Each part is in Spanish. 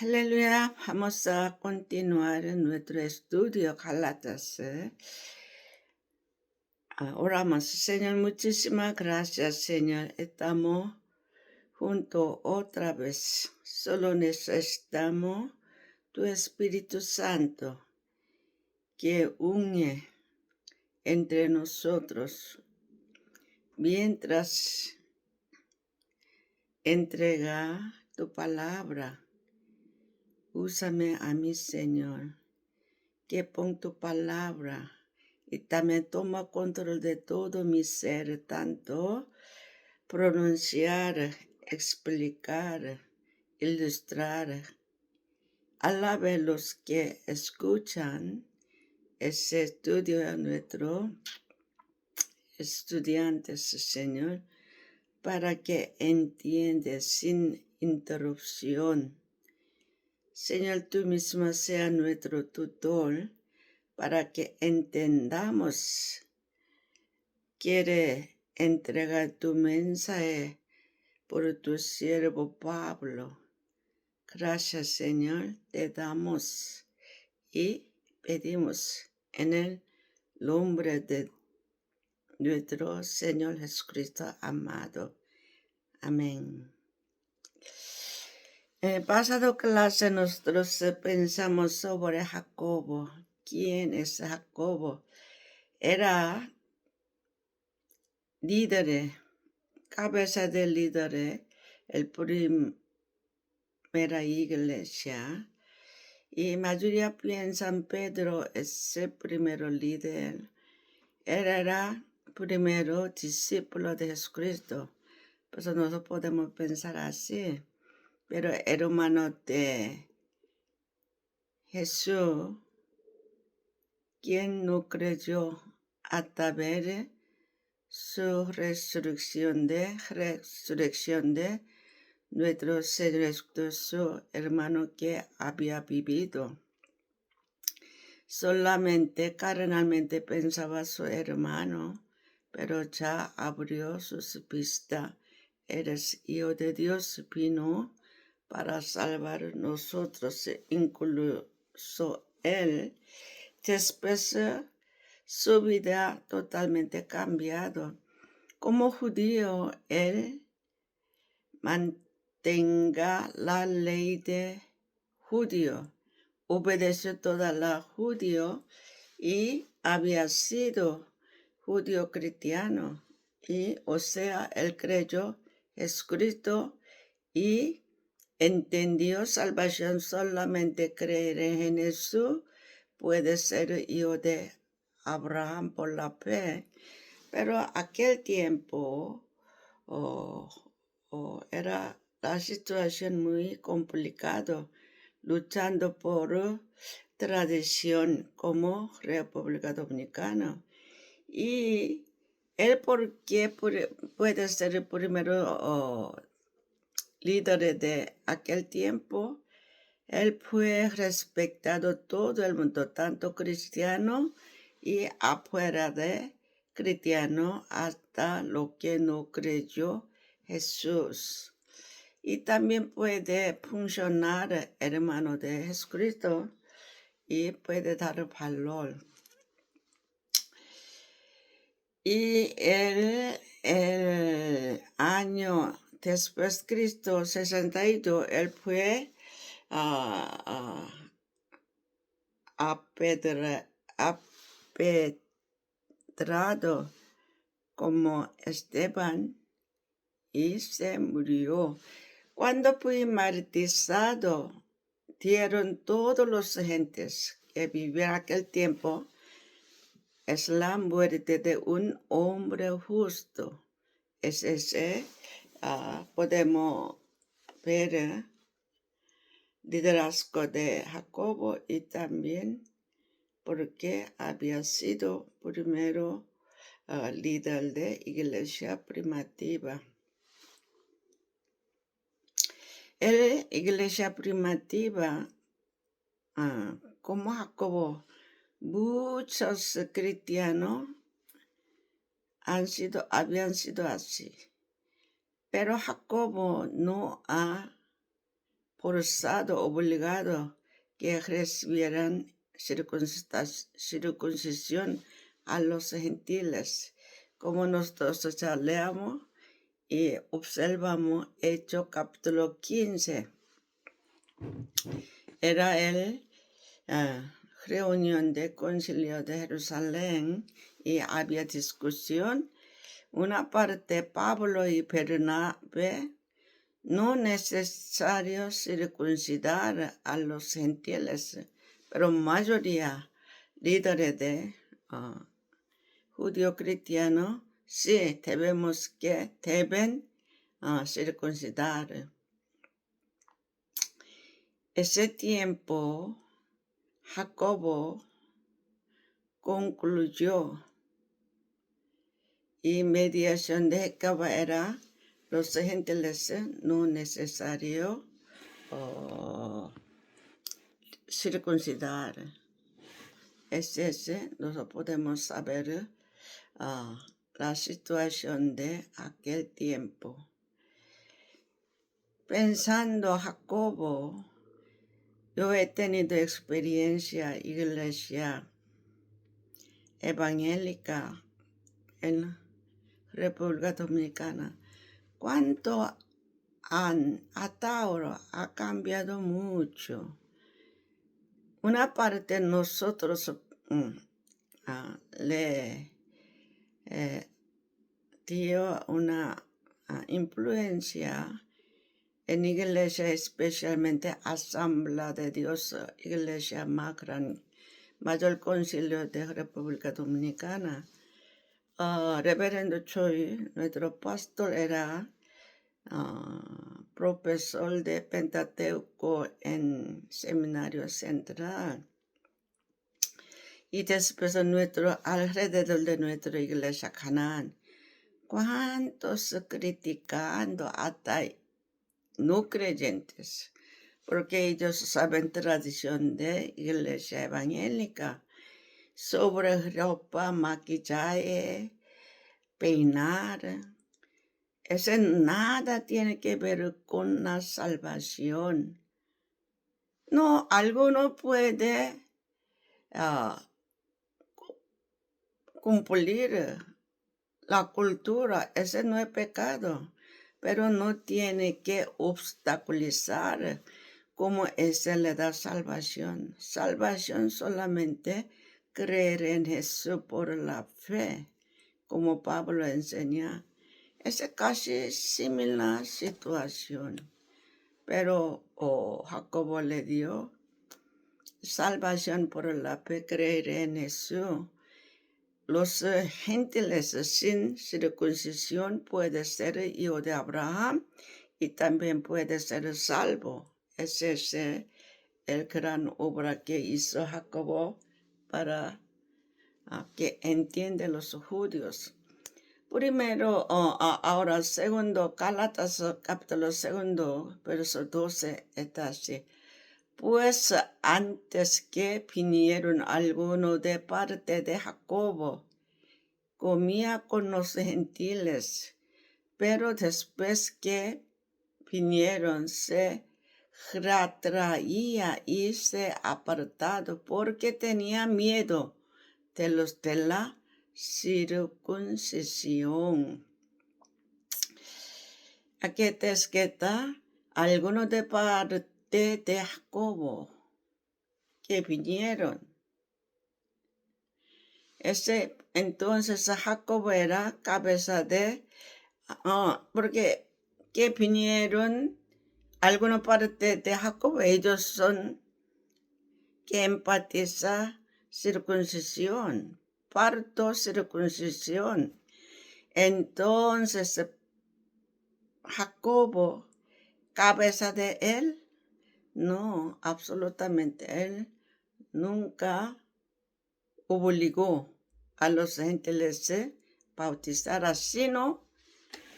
Aleluya, vamos a continuar en nuestro estudio Gálatas. Oramos, Señor, muchísimas gracias, Señor. Estamos juntos otra vez. Solo necesitamos tu Espíritu Santo que une entre nosotros mientras entrega tu palabra. Úsame a mí, Señor, que pon tu palabra y también toma control de todo mi ser, tanto pronunciar, explicar, ilustrar. Alabe los que escuchan ese estudio a nuestros estudiantes, Señor, para que entiendan sin interrupción. Señor, tú mismo sea nuestro tutor para que entendamos. Quiere entregar tu mensaje por tu siervo Pablo. Gracias, Señor, te damos y pedimos en el nombre de nuestro Señor Jesucristo amado. Amén. En el pasado clase nosotros pensamos sobre Jacobo. ¿Quién es Jacobo? Era líder, cabeza de líder, el primera iglesia. Y mayoría piensan Pedro es el primero líder. Él era primero discípulo de Jesucristo. Por eso nosotros podemos pensar así. Pero hermano de Jesús, quien no creyó hasta ver su resurrección de nuestro Señor Jesucristo, su hermano que había vivido. Solamente carnalmente pensaba su hermano, pero ya abrió sus vistas. Eres hijo de Dios, vino para salvar nosotros, incluso él. Después su vida totalmente cambiado. Como judío, él mantenga la ley de judío, obedeció toda la judío y había sido judío cristiano. Y, o sea, él creyó Jesucristo y entendió salvación solamente creer en Jesús. Puede ser hijo de Abraham por la fe. Pero aquel tiempo era la situación muy complicada, luchando por tradición como República Dominicana. Y él, porque puede ser el primero líder de aquel tiempo, él fue respetado todo el mundo, tanto cristiano y afuera de cristiano, hasta lo que no creyó Jesús. Y también puede funcionar hermano de Jesucristo y puede dar valor. Y el año después de Cristo, 62, él fue apedrado como Esteban y se murió. Cuando fue martirizado, dieron todos los gentes que vivían aquel tiempo, es la muerte de un hombre justo. Es ese, podemos ver liderazgo de Jacobo y también porque había sido primero líder de iglesia primitiva. La iglesia primitiva, como Jacobo, muchos cristianos habían sido así. Pero Jacobo no ha forzado, obligado que recibieran circuncisión a los gentiles. Como nosotros ya leamos y observamos Hechos capítulo 15. Era el reunión de concilio de Jerusalén y había discusión. Una parte, Pablo y Bernabé, no necesario circuncidar a los gentiles, pero mayoría líderes de judío cristiano sí deben circuncidar. Ese tiempo Jacobo concluyó y mediación de Jacobo era los gentiles no necesario circuncidar. Nosotros podemos saber la situación de aquel tiempo. Pensando Jacobo, yo he tenido experiencia iglesia evangélica en República Dominicana. ¿Cuánto hasta ahora ha cambiado mucho? Una parte nosotros le dio una influencia en iglesia, especialmente Asamblea de Dios, iglesia más grande, mayor concilio de República Dominicana. Reverendo Choi, nuestro pastor, era profesor de Pentateuco en Seminario Central. Y después alrededor de nuestra iglesia Canaán, ¿cuántos criticando hasta no creyentes? Porque ellos saben tradición de iglesia evangélica sobre ropa, maquillaje, peinar. Ese nada tiene que ver con la salvación. No, alguno puede cumplir la cultura, ese no es pecado, pero no tiene que obstaculizar como ese le da salvación. Salvación solamente creer en Jesús por la fe, como Pablo enseña. Es casi similar situación, pero Jacobo le dio salvación por la fe, creer en Jesús. Los gentiles sin circuncisión puede ser hijo de Abraham y también puede ser salvo. Ese es el gran obra que hizo Jacobo para que entiendan los judíos. Primero, ahora segundo, Gálatas capítulo 2, verso 12, está así. Pues antes que vinieron algunos de parte de Jacobo, comía con los gentiles, pero después que vinieron se retraía y se apartado porque tenía miedo de los de la circuncisión. Aquí está algunos de parte de Jacobo que vinieron. Entonces Jacobo era cabeza de, porque que vinieron algunos parte de Jacobo, ellos son que empatiza circuncisión, parto, circuncisión. Entonces Jacobo, cabeza de él, no, absolutamente, él nunca obligó a los gentiles a bautizar, sino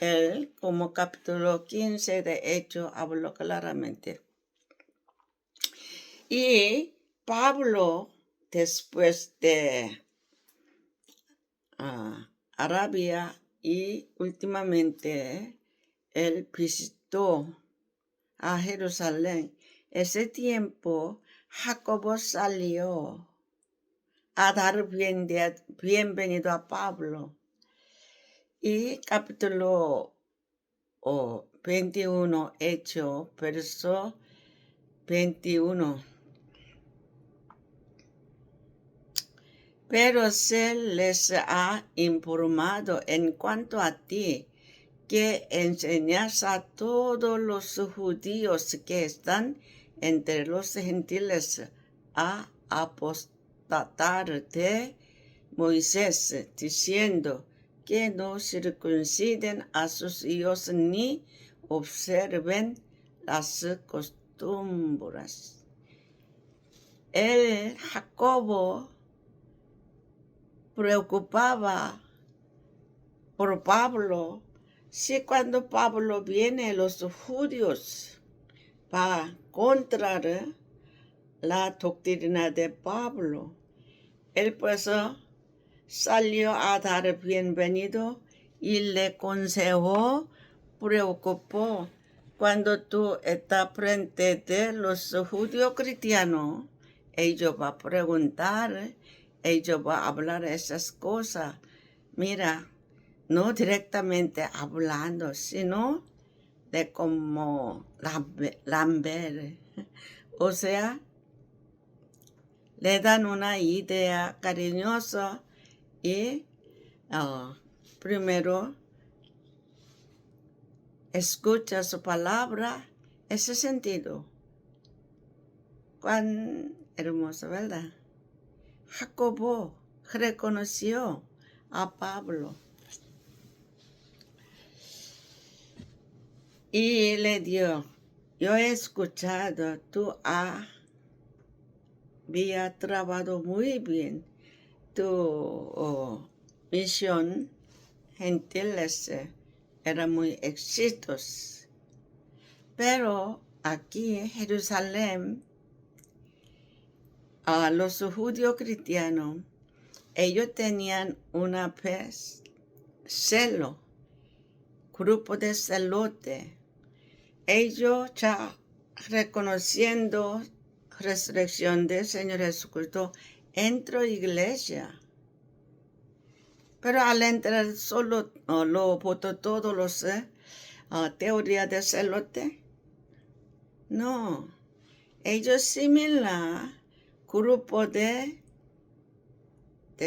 él, como capítulo 15 de Hechos, habló claramente. Y Pablo, después de Arabia y últimamente él visitó a Jerusalén. Ese tiempo Jacobo salió a dar bienvenido a Pablo. Y capítulo 21, Hecho, verso 21. Pero se les ha informado en cuanto a ti, que enseñas a todos los judíos que están entre los gentiles a apostatar de Moisés, diciendo que no circunciden a sus hijos ni observen las costumbres. El Jacobo preocupaba por Pablo. Si cuando Pablo viene, los judíos para contra la doctrina de Pablo, él pues salió a dar bienvenido y le aconsejó, preocupó. Cuando tú estás frente de los judíos cristianos, ellos van a preguntar, ellos van a hablar esas cosas. Mira, no directamente hablando, sino de como lamber. O sea, le dan una idea cariñosa y primero escucha su palabra, ese sentido. Cuán hermoso, ¿verdad? Jacobo reconoció a Pablo y le dio: yo he escuchado, tú habías trabajado muy bien tu misión gentiles, era muy exitosa. Pero aquí en Jerusalén, a los judíos cristianos, ellos tenían una celo, grupo de celotes. Ellos ya reconociendo resurrección del Señor Jesucristo, entró a iglesia. Pero al entrar solo lo votó todos los teorías de celote. No, ellos similar grupo de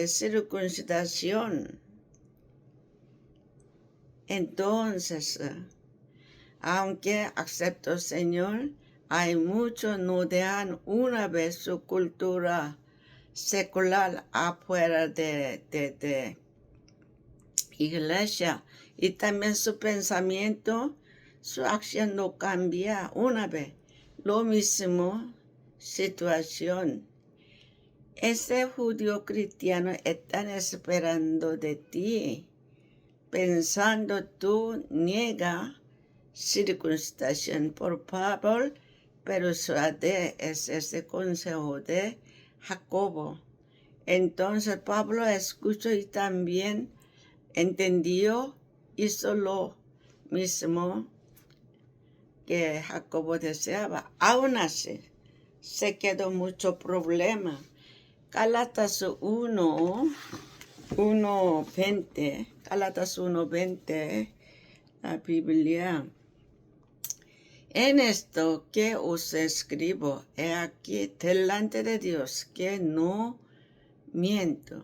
circuncisión. Entonces, aunque acepto al Señor, hay muchos no dejan una vez su cultura secular afuera de iglesia, y también su pensamiento, su acción no cambia una vez. Lo mismo situación. Ese judío cristiano están esperando de ti, pensando tú niega circuncisión por Pablo, pero suave es ese consejo de Jacobo. Entonces Pablo escuchó y también entendió, hizo lo mismo que Jacobo deseaba. Aún así, se quedó mucho problema. Gálatas 1:20, Gálatas 1:20, la Biblia. En esto que os escribo, he aquí delante de Dios que no miento.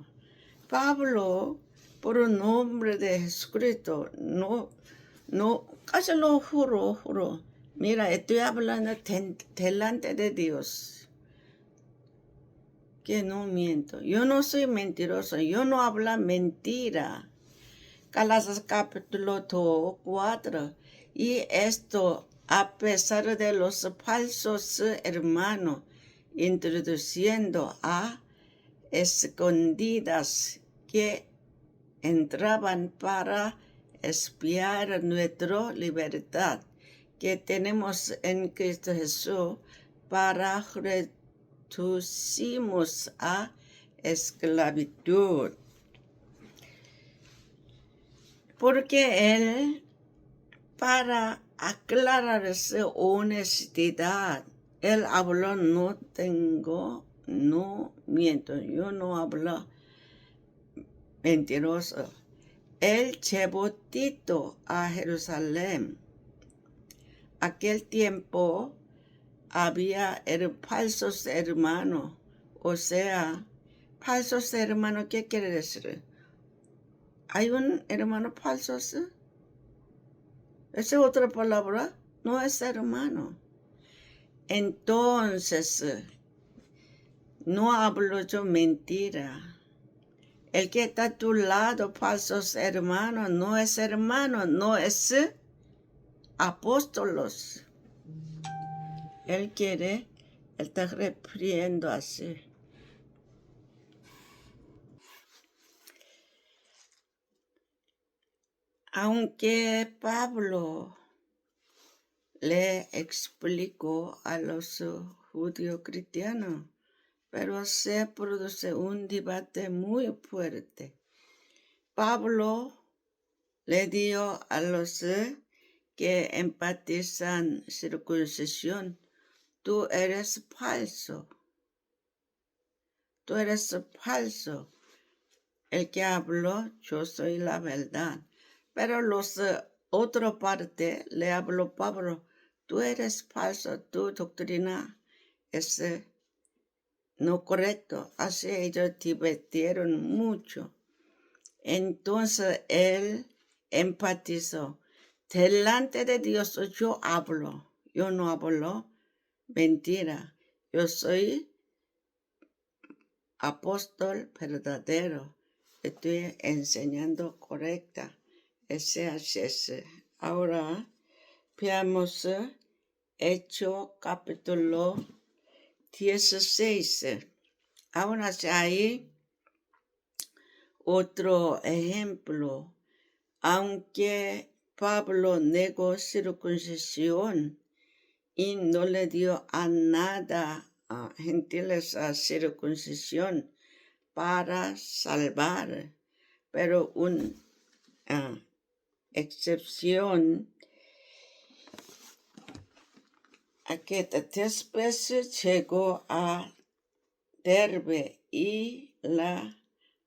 Pablo, por el nombre de Jesucristo, no, casi lo juro. Mira, estoy hablando delante de Dios, que no miento. Yo no soy mentiroso, yo no hablo mentira. Gálatas capítulo 4. Y esto a pesar de los falsos hermanos, introduciendo a escondidas que entraban para espiar nuestra libertad que tenemos en Cristo Jesús, para reducirnos a esclavitud. Porque Él, para aclarar su honestidad. Él habló, no miento, yo no hablo mentiroso. Él llevó Tito a Jerusalén. Aquel tiempo había falsos hermanos, o sea, falsos hermanos, ¿qué quiere decir? ¿Hay un hermano falso? ¿Sí? Esa es otra palabra, no es hermano. Entonces, no hablo yo mentira. El que está a tu lado, falsos hermanos, no es hermano, no es apóstolos. Él está refiriendo así. Aunque Pablo le explicó a los judíos cristianos, pero se produce un debate muy fuerte. Pablo le dio a los que empatizan circuncisión: tú eres falso. Tú eres falso. El que habló, yo soy la verdad. Pero otra parte le habló Pablo: tú eres falso, tu doctrina es no correcto. Así ellos debatieron mucho. Entonces él empatizó: delante de Dios yo hablo, yo no hablo mentira. Yo soy apóstol verdadero. Estoy enseñando correcta. Ese es ese. Ahora veamos Hechos capítulo 16. Ahora hay otro ejemplo. Aunque Pablo negó circuncisión y no le dio a nada a gentiles a circuncisión para salvar, pero una excepción. Aquí después llegó a Derbe y la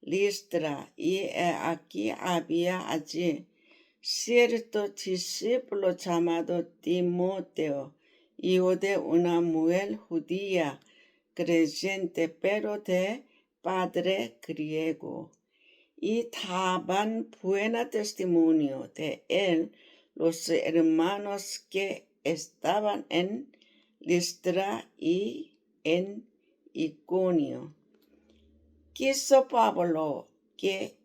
Listra, y aquí había allí cierto discípulo llamado Timoteo, hijo de una mujer judía creyente, pero de padre griego, y daban buen testimonio de él los hermanos que estaban en Listra y en Iconio. Quiso Pablo que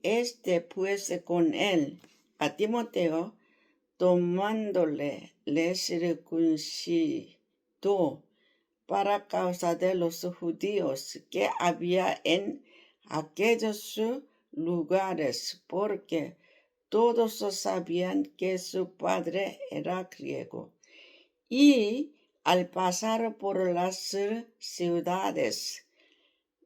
fuese con él a Timoteo, tomándole le circuncidó para causa de los judíos que había en aquellos lugares, porque todos sabían que su padre era griego. Y al pasar por las ciudades,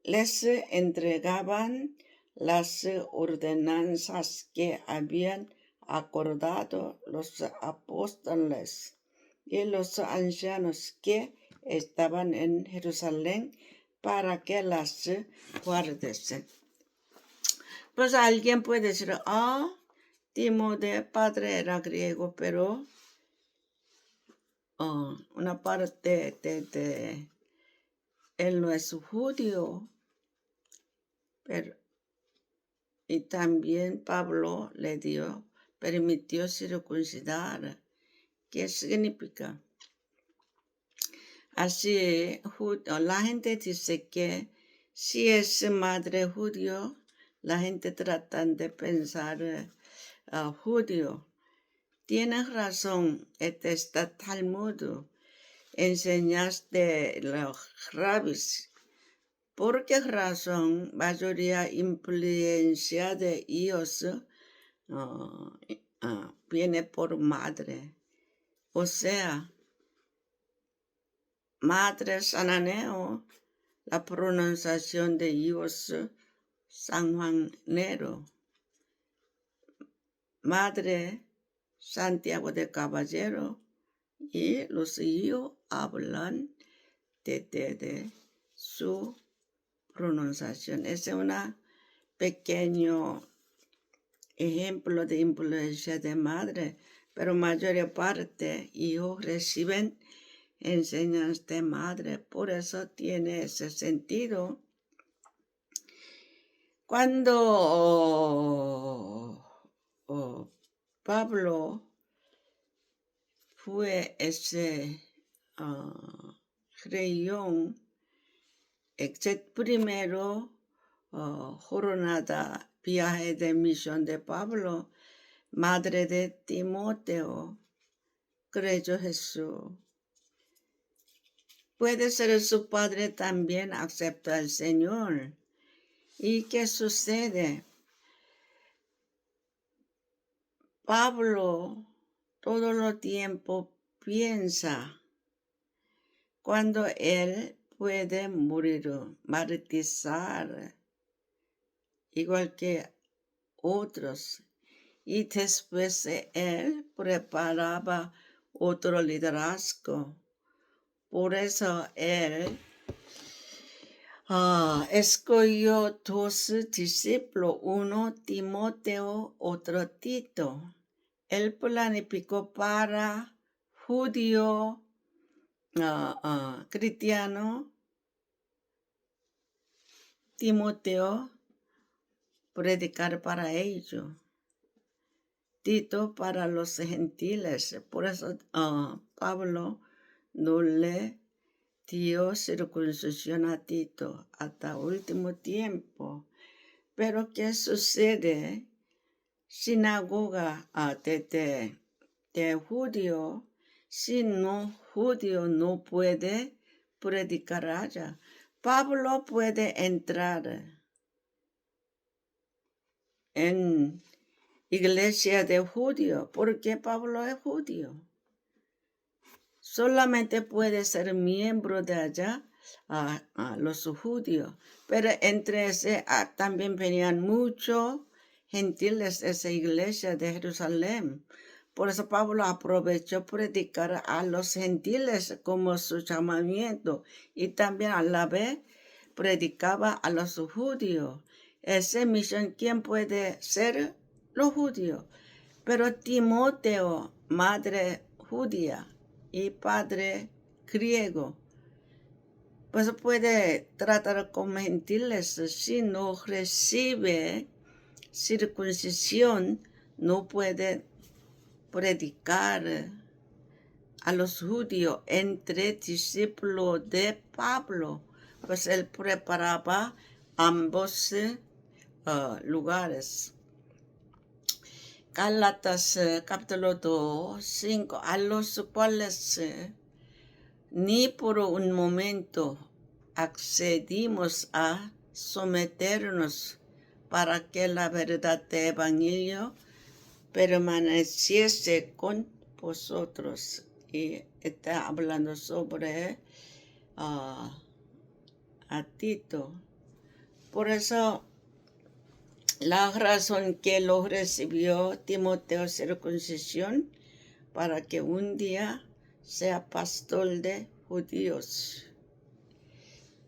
les entregaban las ordenanzas que habían acordado los apóstoles y los ancianos que estaban en Jerusalén, para que las guardesen. Pues alguien puede decir: Timoteo, padre era griego, pero una parte de él no es judío. Pero, y también Pablo permitió circuncidar. ¿Qué significa? Así, la gente dice que si es madre judío, la gente trata de pensar judío. Tienes razón, está Talmud, enseñaste los rabis. ¿Por qué razón mayoría influencia de ellos viene por madre? O sea, madre Sananeo, la pronunciación de ellos sanjuanero. Madre Santiago de Caballero, y los hijos hablan de su pronunciación. Ese es un pequeño ejemplo de influencia de madre, pero mayor parte hijos reciben enseñanzas de madre, por eso tiene ese sentido. Cuando Pablo fue ese creyón, primero jornada, viaje de misión de Pablo, madre de Timoteo, creyó Jesús. Puede ser su padre también acepta al Señor. ¿Y qué sucede? Pablo todo el tiempo piensa cuando él puede morir, martirizar, igual que otros. Y después él preparaba otro liderazgo. Por eso él escogió 2 discípulos, uno Timoteo, otro Tito. Él planificó para judío, cristiano, Timoteo, predicar para ellos. Tito para los gentiles. Por eso Pablo no le dio circuncisión a Tito hasta último tiempo. Pero ¿qué sucede? Sinagoga de judío, si no judío no puede predicar allá. Pablo puede entrar en iglesia de judío porque Pablo es judío. Solamente puede ser miembro de allá los judíos, pero entre ese también venían muchos gentiles de esa iglesia de Jerusalén. Por eso Pablo aprovechó predicar a los gentiles como su llamamiento y también a la vez predicaba a los judíos. Esa misión, ¿quién puede ser? Los judíos. Pero Timoteo, madre judía y padre griego, pues puede tratar con gentiles. Si no recibe circuncisión, no puede predicar a los judíos entre discípulos de Pablo. Pues él preparaba ambos lugares. Gálatas capítulo 2, 5, a los cuales ni por un momento accedimos a someternos para que la verdad del Evangelio permaneciese con vosotros. Y está hablando sobre a Tito. Por eso la razón que lo recibió Timoteo circuncisión para que un día sea pastor de judíos.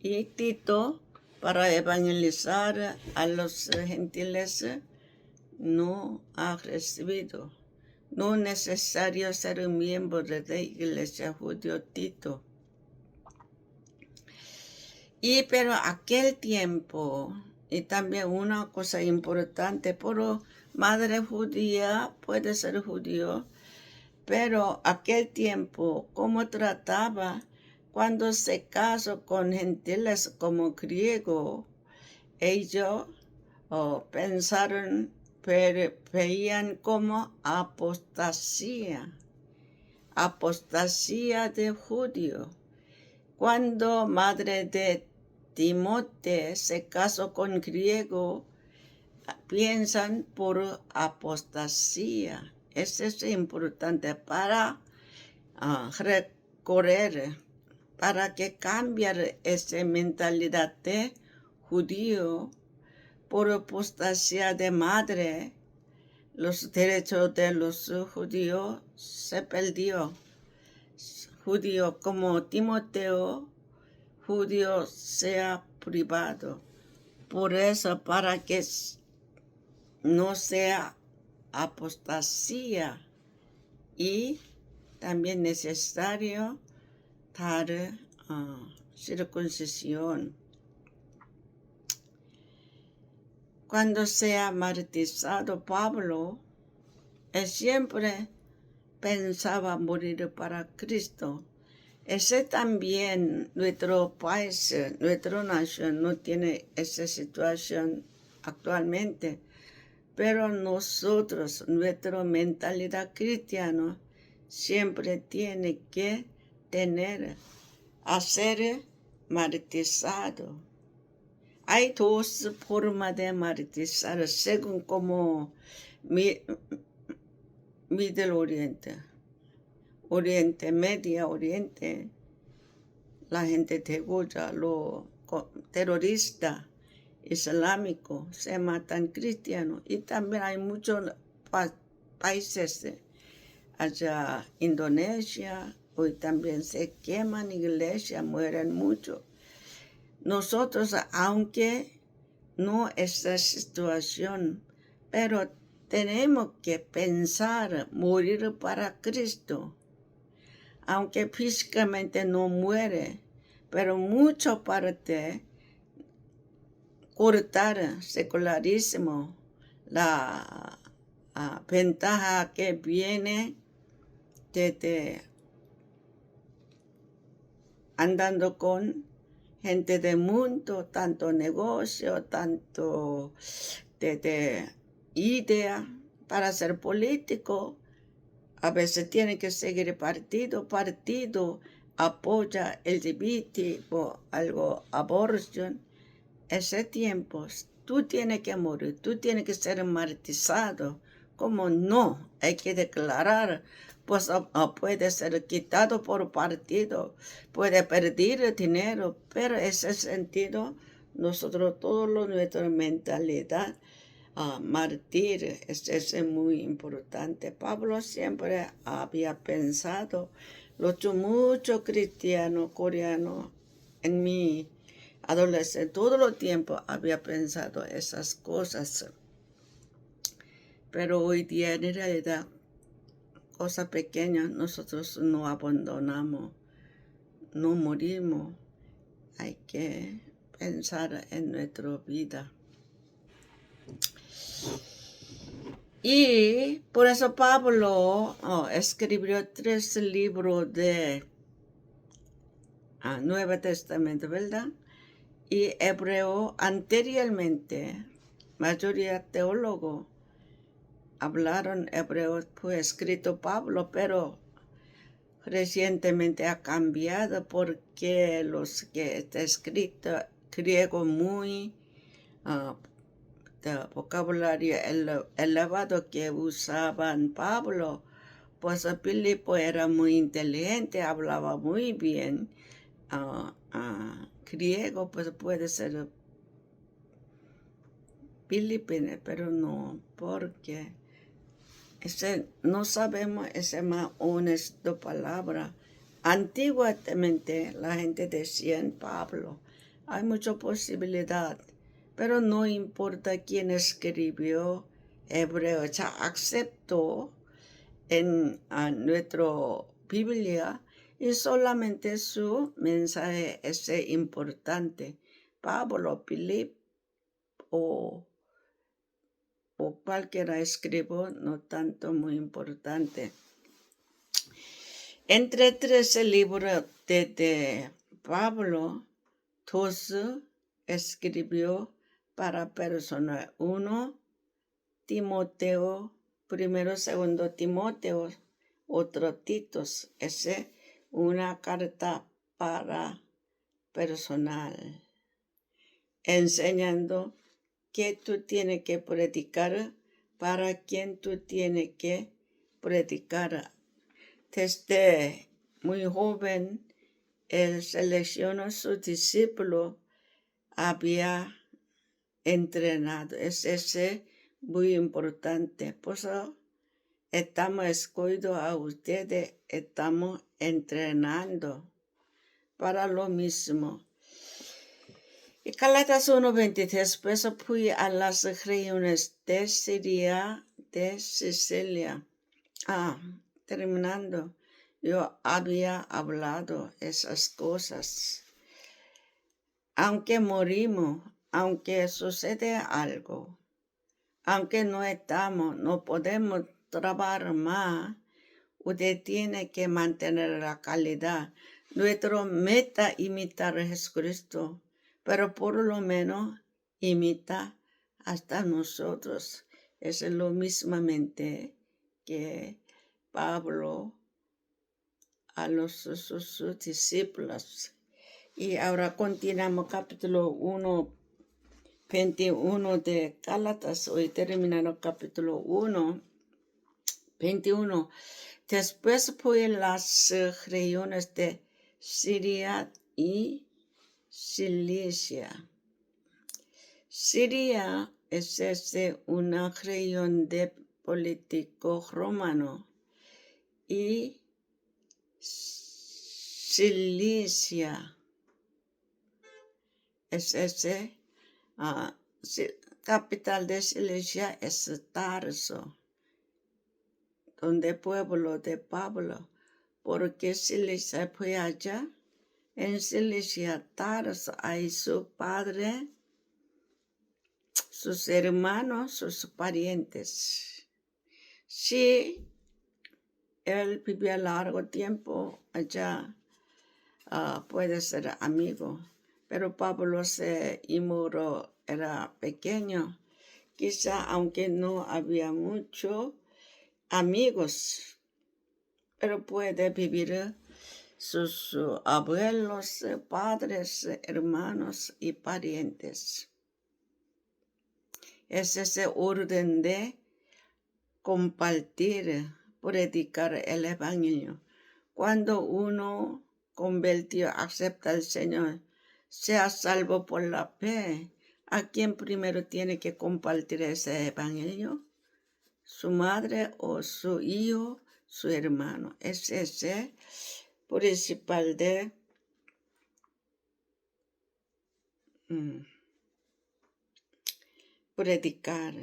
Y Tito para evangelizar a los gentiles no ha recibido. No es necesario ser un miembro de la iglesia judío Tito. Pero aquel tiempo, y también una cosa importante, pero madre judía puede ser judío, pero aquel tiempo, ¿cómo trataba? Cuando se casó con gentiles como griego, ellos pensaron, veían como apostasía de judío. Cuando madre de Timoteo se casó con griego, piensan por apostasía. Eso es importante para recorrer, para que cambie esa mentalidad de judío por apostasía de madre. Los derechos de los judíos se perdió. judío como Timoteo, judío sea privado. Por eso, para que no sea apostasía, y también necesario dar circuncisión. Cuando sea martirizado Pablo, él siempre pensaba morir para Cristo. Ese también nuestro país, nuestra nación no tiene esa situación actualmente, pero nosotros, nuestra mentalidad cristiana siempre tiene que ser martirizado. Hay dos formas de martirizar según como Middle Oriente, Oriente, Medio Oriente, la gente degolla, los terroristas islámicos se matan cristianos, y también hay muchos países allá, Indonesia, hoy también se queman iglesias, mueren muchos. Nosotros, aunque no es la situación, pero tenemos que pensar morir para Cristo, aunque físicamente no muere, pero mucho parte cortar secularismo, la ventaja que viene desde andando con gente del mundo, tanto negocio, tanto de idea para ser político. A veces tiene que seguir partido apoya LGBT o algo, abortion. Ese tiempo tú tienes que morir, tú tienes que ser martirizado. Como no, hay que declarar, pues puede ser quitado por partido, puede perder dinero, pero ese sentido, nosotros todos nuestra mentalidad, martir, es muy importante. Pablo siempre había pensado, muchos cristianos coreanos en mi adolescente, todo el tiempo había pensado esas cosas. Pero hoy día, en realidad, cosas pequeñas, nosotros no abandonamos, no morimos. Hay que pensar en nuestra vida. Y por eso Pablo escribió 3 libros de Nuevo Testamento, ¿verdad? Y Hebreo anteriormente, mayoría teólogos hablaron hebreo, fue escrito Pablo, pero recientemente ha cambiado porque los que está escrito griego muy de vocabulario elevado que usaban Pablo, pues Filipo era muy inteligente, hablaba muy bien griego, pues puede ser filipino, pero no, porque no sabemos esa más honesta palabra. Antiguamente la gente decía en Pablo, hay mucha posibilidad, pero no importa quién escribió hebreo, ya aceptó en nuestra Biblia, y solamente su mensaje es importante. Pablo, Filipo o cualquiera escribo, no tanto muy importante. Entre 13 libros de Pablo, 2 escribió para personas. 1, Timoteo, 1, 2 Timoteo, otro Tito. Es una carta para personal, enseñando que tú tienes que predicar, para quien tú tienes que predicar. Desde muy joven, él seleccionó a sus discípulos, había entrenado. Es muy importante. Pues estamos escogidos a ustedes, estamos entrenando para lo mismo. Y Gálatas 1:20, después fui a las regiones de Siria, de Sicilia. Terminando, yo había hablado esas cosas. Aunque morimos, aunque sucede algo, aunque no podemos trabajar más, usted tiene que mantener la calidad. Nuestra meta imitar a Jesucristo, pero por lo menos imita hasta nosotros. Es lo mismamente que Pablo a sus discípulos. Y ahora continuamos capítulo 1, 21 de Gálatas. Hoy terminamos capítulo 1, 21. Después fue las regiones de Siria y Cilicia. Siria es una región de político romano y Cilicia es capital de Cilicia es Tarso, donde pueblo de Pablo, porque Cilicia fue allá. En Cilicia, Tarso, hay su padre, sus hermanos, sus parientes. Sí, él vivía largo tiempo allá, puede ser amigo, pero Pablo se inmoró, era pequeño. Quizá aunque no había muchos amigos, pero puede vivir sus abuelos, padres, hermanos y parientes. Es ese orden de compartir, predicar el evangelio. Cuando uno convirtió, acepta al Señor, sea salvo por la fe, ¿a quién primero tiene que compartir ese evangelio? ¿Su madre o su hijo, su hermano? Es ese principal de predicar.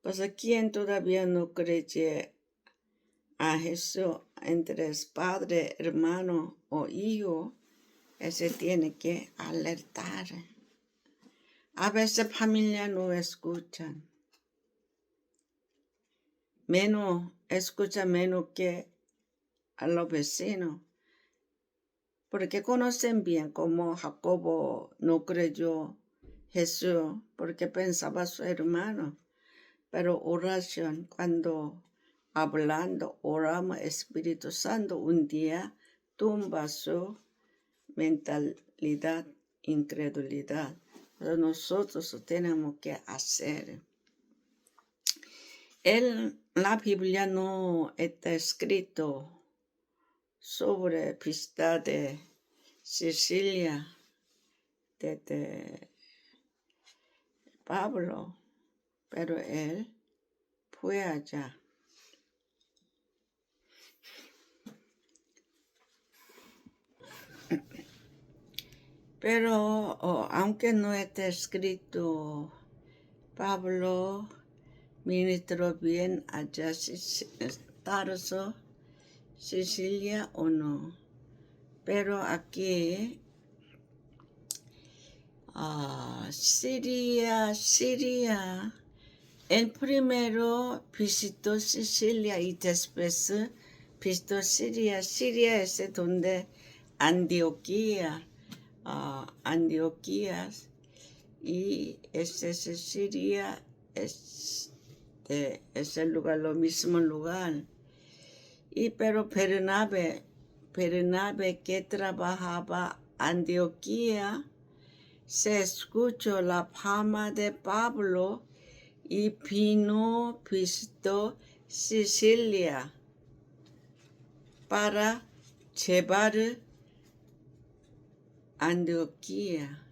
Pues a quien todavía no cree a Jesús entre padre, hermano o hijo, ese tiene que alertar. A veces familia no escuchan. Escucha menos que a los vecinos. Porque conocen bien cómo Jacobo no creyó Jesús porque pensaba su hermano. Pero oración, cuando hablando, oramos Espíritu Santo, un día tumba su mentalidad, incredulidad. Pero nosotros tenemos que hacer. En la Biblia no está escrito sobre pista de Sicilia, de Pablo, pero él fue allá. Pero aunque no esté escrito, Pablo ministró bien allá, Tarso, Sicilia o no. Pero aquí, Siria, el primero visitó Sicilia y después visitó Siria. Siria es donde Antioquía, y Siria es el lugar, lo mismo lugar. Pero Bernabe que trabajaba Antioquía, se escuchó la fama de Pablo y visitó Sicilia para llevar Antioquía.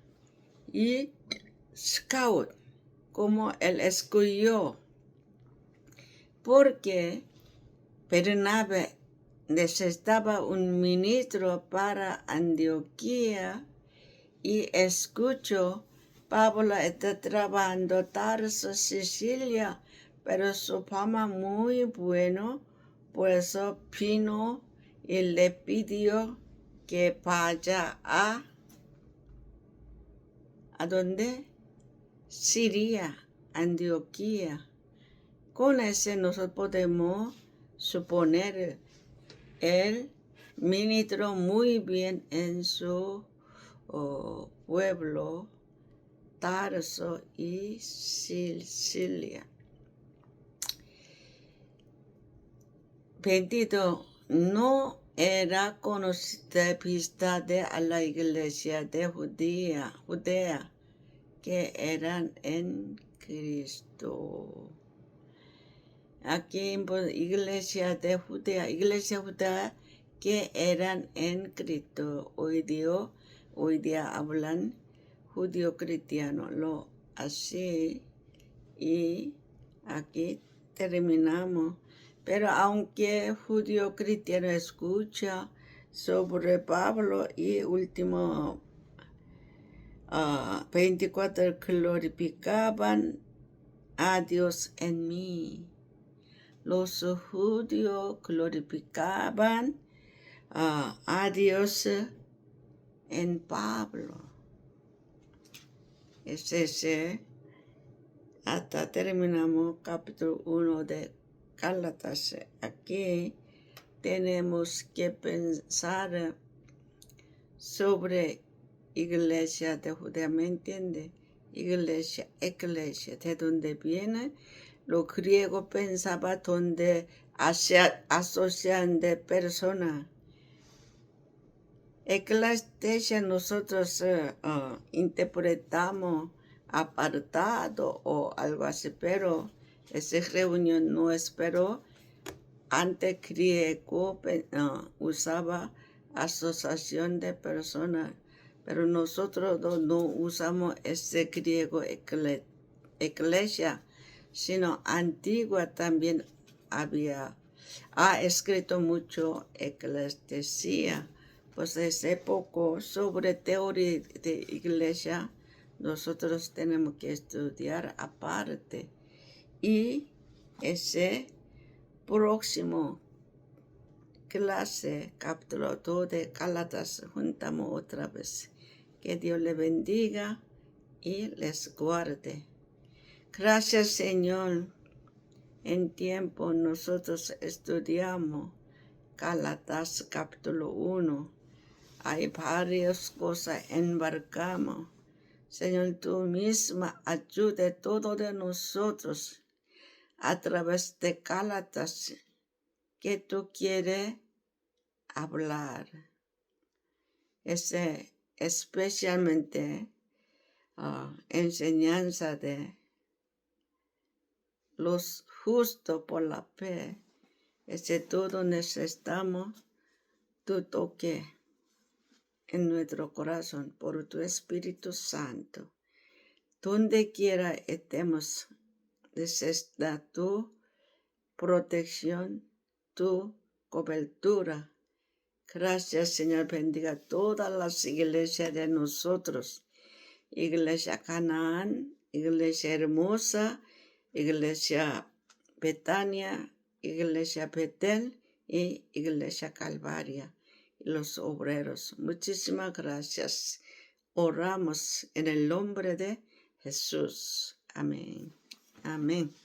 Y Scout, como él escogió, porque Bernabe necesitaba un ministro para Antioquía y escuchó, Pablo está trabajando Tarso, Sicilia, pero su fama muy bueno, por eso vino y le pidió que vaya ¿a dónde? Siria, Antioquía. Con ese nosotros podemos suponer el ministro muy bien en su pueblo Tarso y Sicilia. Bendito, no era conocida vista de a la iglesia de Judea que eran en Cristo. Aquí iglesia judea que eran en Cristo. Hoy día hablan judío cristiano, lo así, y aquí terminamos. Pero aunque judío cristiano escucha sobre Pablo y último 24 glorificaban a Dios en mí. Los judíos glorificaban a Dios en Pablo. Es ese. Hasta terminamos capítulo 1 de Gálatas. Aquí tenemos que pensar sobre iglesia de Judea, ¿me entiende? Iglesia, ¿de dónde viene? Los griegos pensaban donde asocian de personas. Eclesia nosotros interpretamos apartado o algo así, pero esa reunión no es, pero antes griego usaba asociación de personas, pero nosotros no usamos ese griego eclesia, sino antigua también ha escrito mucho eclesia. Pues ese poco sobre teoría de iglesia nosotros tenemos que estudiar aparte. Y ese próximo clase, capítulo 2 de Gálatas, juntamos otra vez. Que Dios le bendiga y les guarde. Gracias, Señor. En tiempo nosotros estudiamos Gálatas capítulo 1. Hay varias cosas embarcamos. Señor, tú misma ayude a todos de nosotros a través de Gálatas que tú quieres hablar. Especialmente enseñanza de los justos por la fe. Ese todo necesitamos tu toque en nuestro corazón por tu Espíritu Santo. Donde quiera estemos, necesita tu protección, tu cobertura. Gracias, Señor, bendiga todas las iglesias de nosotros. Iglesia Canaán, Iglesia Hermosa, Iglesia Betania, Iglesia Betel y Iglesia Calvaria. Los obreros. Muchísimas gracias. Oramos en el nombre de Jesús. Amén. Amén.